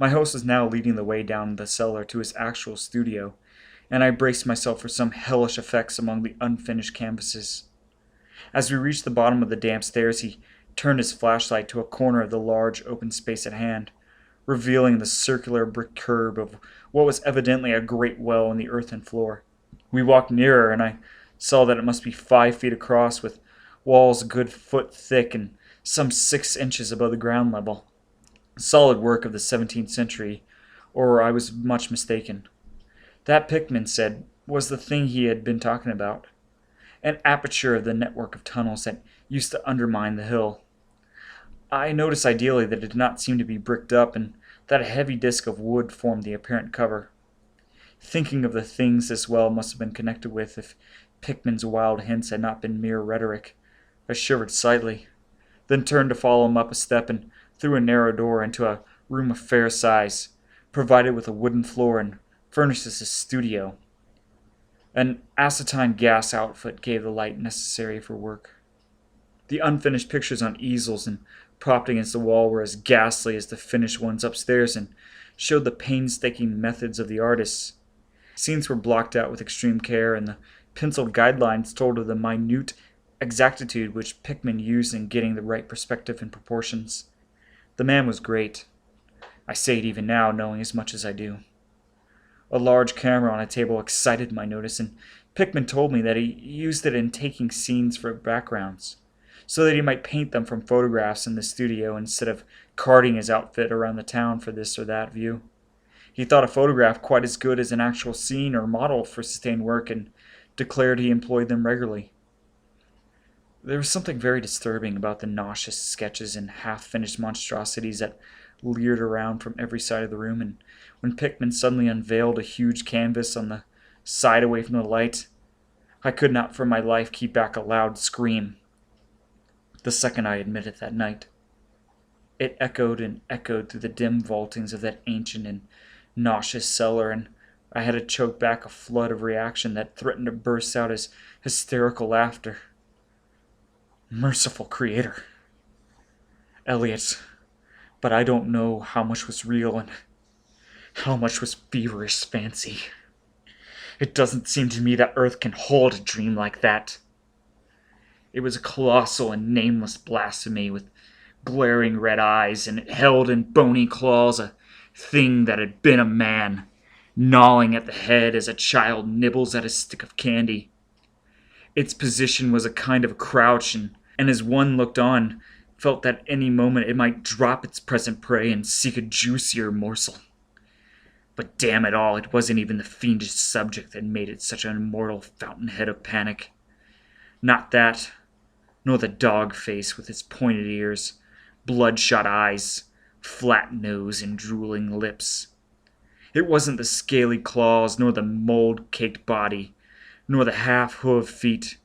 My host was now leading the way down the cellar to his actual studio, and I braced myself for some hellish effects among the unfinished canvases. As we reached the bottom of the damp stairs, he turned his flashlight to a corner of the large open space at hand, revealing the circular brick curb of what was evidently a great well in the earthen floor. We walked nearer, and I saw that it must be 5 feet across, with walls a good foot thick and some 6 inches above the ground level. Solid work of the 17th century, or I was much mistaken. That, Pickman said, was the thing he had been talking about. An aperture of the network of tunnels that used to undermine the hill. I noticed ideally that it did not seem to be bricked up, and that a heavy disk of wood formed the apparent cover. Thinking of the things this well must have been connected with, if Pickman's wild hints had not been mere rhetoric, I shivered slightly, then turned to follow him up a step and through a narrow door into a room of fair size, provided with a wooden floor and furnished as a studio. An acetine gas outfit gave the light necessary for work. The unfinished pictures on easels and propped against the wall were as ghastly as the finished ones upstairs and showed the painstaking methods of the artists. Scenes were blocked out with extreme care, and the penciled guidelines told of the minute exactitude which Pickman used in getting the right perspective and proportions. The man was great. I say it even now, knowing as much as I do. A large camera on a table excited my notice, and Pickman told me that he used it in taking scenes for backgrounds, so that he might paint them from photographs in the studio instead of carting his outfit around the town for this or that view. He thought a photograph quite as good as an actual scene or model for sustained work, and declared he employed them regularly. There was something very disturbing about the nauseous sketches and half-finished monstrosities that leered around from every side of the room, and when Pickman suddenly unveiled a huge canvas on the side away from the light, I could not for my life keep back a loud scream. The second I admitted that night. It echoed and echoed through the dim vaultings of that ancient and nauseous cellar, and I had to choke back a flood of reaction that threatened to burst out as hysterical laughter. Merciful Creator. Elliot, but I don't know how much was real and how much was feverish fancy. It doesn't seem to me that Earth can hold a dream like that. It was a colossal and nameless blasphemy with glaring red eyes, and it held in bony claws a thing that had been a man, gnawing at the head as a child nibbles at a stick of candy. Its position was a kind of crouch, and as one looked on, felt that any moment it might drop its present prey and seek a juicier morsel. But damn it all, it wasn't even the fiendish subject that made it such an immortal fountainhead of panic. Not that, nor the dog face with its pointed ears, bloodshot eyes, flat nose, and drooling lips. It wasn't the scaly claws, nor the mold-caked body, nor the half-hooved feet.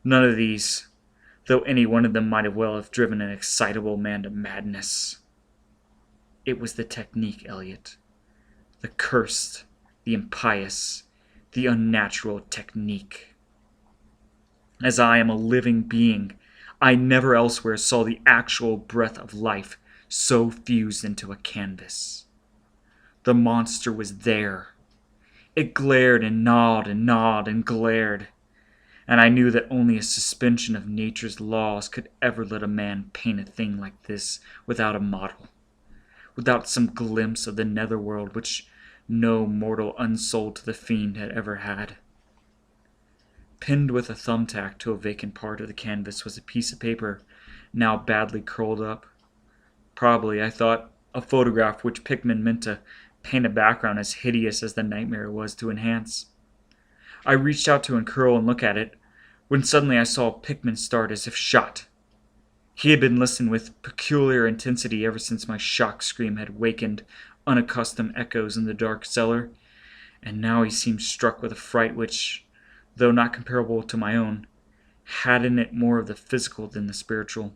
None of these, though any one of them might well have driven an excitable man to madness. It was the technique, Elliot. The cursed, the impious, the unnatural technique. As I am a living being, I never elsewhere saw the actual breath of life so fused into a canvas. The monster was there. It glared and gnawed and gnawed and glared, and I knew that only a suspension of nature's laws could ever let a man paint a thing like this without a model, without some glimpse of the netherworld which no mortal unsold to the fiend had ever had. Pinned with a thumbtack to a vacant part of the canvas was a piece of paper, now badly curled up. Probably, I thought, a photograph which Pickman meant to paint a background as hideous as the nightmare was to enhance. I reached out to uncurl and look at it, when suddenly I saw Pickman start as if shot. He had been listening with peculiar intensity ever since my shock scream had wakened unaccustomed echoes in the dark cellar, and now he seemed struck with a fright which, though not comparable to my own, had in it more of the physical than the spiritual.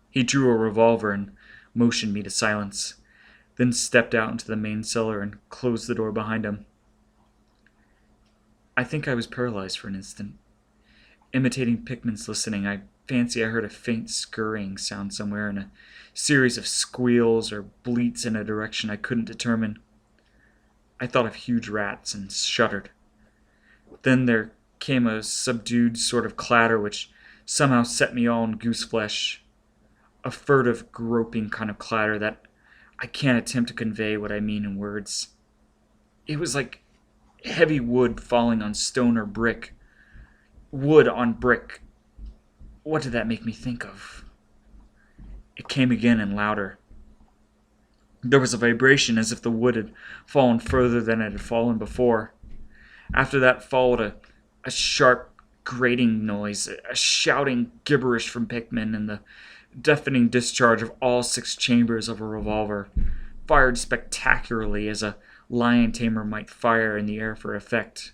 He drew a revolver and motioned me to silence, then stepped out into the main cellar and closed the door behind him. I think I was paralyzed for an instant. Imitating Pickman's listening, I fancy I heard a faint scurrying sound somewhere and a series of squeals or bleats in a direction I couldn't determine. I thought of huge rats and shuddered. Then there came a subdued sort of clatter which somehow set me all in gooseflesh. A furtive, groping kind of clatter that I can't attempt to convey what I mean in words. It was like heavy wood falling on stone or brick. Wood on brick. What did that make me think of? It came again and louder. There was a vibration as if the wood had fallen further than it had fallen before. After that followed a sharp, grating noise, a shouting gibberish from Pickman, and the deafening discharge of all 6 chambers of a revolver, fired spectacularly as a lion tamer might fire in the air for effect.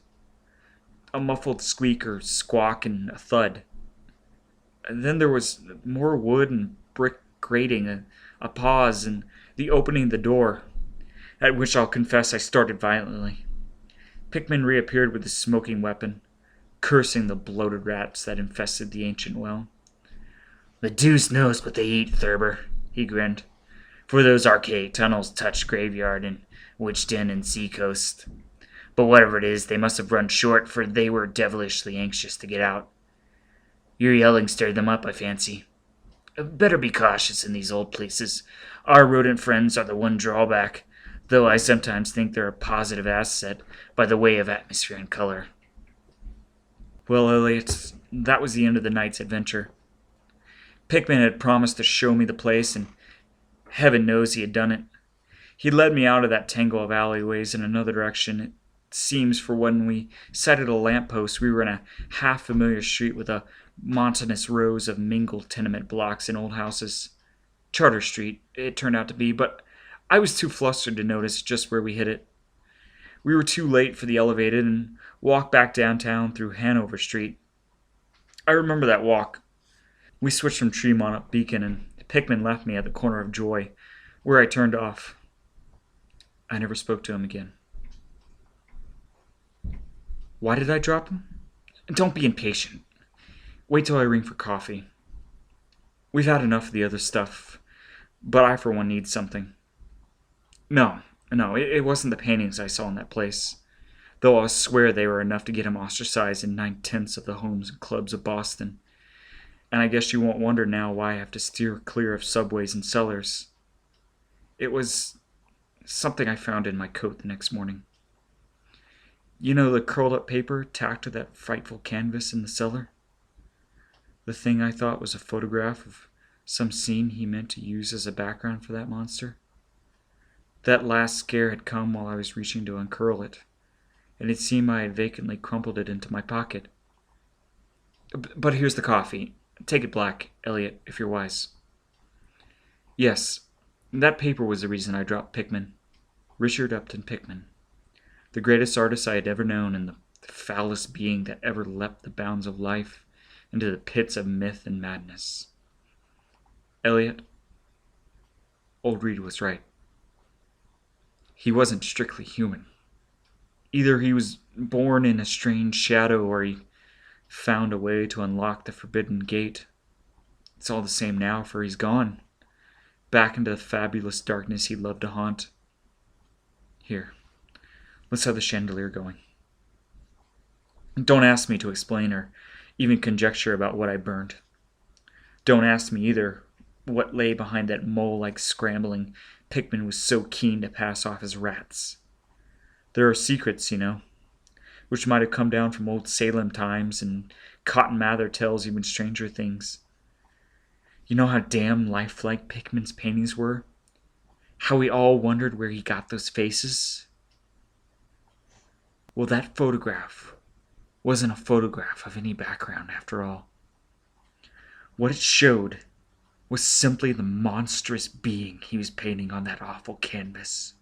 A muffled squeak or squawk and a thud. And then there was more wood and brick grating, a pause, and the opening of the door, at which I'll confess I started violently. Pickman reappeared with his smoking weapon, cursing the bloated rats that infested the ancient well. "The deuce knows what they eat, Thurber," he grinned, "for those archaic tunnels touch graveyard and witch den and sea coast. But whatever it is, they must have run short, for they were devilishly anxious to get out. Your yelling stirred them up, I fancy. Better be cautious in these old places. Our rodent friends are the one drawback, though I sometimes think they're a positive asset by the way of atmosphere and color." Well, Elliot, that was the end of the night's adventure. Pickman had promised to show me the place, and heaven knows he had done it. He led me out of that tangle of alleyways in another direction. It seems, for when we sighted a lamppost, we were in a half-familiar street with a monotonous rows of mingled tenement blocks and old houses. Charter Street, it turned out to be, but I was too flustered to notice just where we hit it. We were too late for the elevated and walked back downtown through Hanover Street. I remember that walk. We switched from Tremont up Beacon, and Pickman left me at the corner of Joy, where I turned off. I never spoke to him again. Why did I drop him? Don't be impatient. Wait till I ring for coffee. We've had enough of the other stuff, but I for one need something. No, it wasn't the paintings I saw in that place, though I'll swear they were enough to get him ostracized in 9/10 of the homes and clubs of Boston. And I guess you won't wonder now why I have to steer clear of subways and cellars. It was something I found in my coat the next morning. You know the curled-up paper tacked to that frightful canvas in the cellar? The thing I thought was a photograph of some scene he meant to use as a background for that monster? That last scare had come while I was reaching to uncurl it, and it seemed I had vacantly crumpled it into my pocket. But here's the coffee. Take it black, Elliot, if you're wise. Yes, that paper was the reason I dropped Pickman. Richard Upton Pickman. The greatest artist I had ever known, and the foulest being that ever leapt the bounds of life into the pits of myth and madness. Elliot, old Reed was right. He wasn't strictly human. Either he was born in a strange shadow, or he found a way to unlock the forbidden gate. It's all the same now, for he's gone, back into the fabulous darkness he loved to haunt. Here, let's have the chandelier going. Don't ask me to explain or even conjecture about what I burned. Don't ask me either what lay behind that mole-like scrambling Pickman was so keen to pass off as rats. There are secrets, you know, which might have come down from old Salem times, and Cotton Mather tells even stranger things. You know how damn lifelike Pickman's paintings were? How we all wondered where he got those faces? Well, that photograph wasn't a photograph of any background after all. What it showed was simply the monstrous being he was painting on that awful canvas.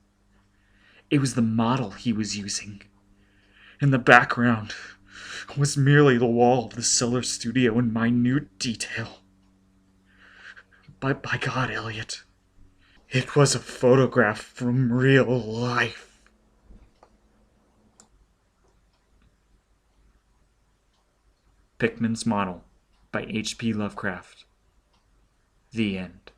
It was the model he was using. In the background was merely the wall of the cellar studio in minute detail. But by God, Elliot, it was a photograph from real life. Pickman's model, by H.P. Lovecraft. The end.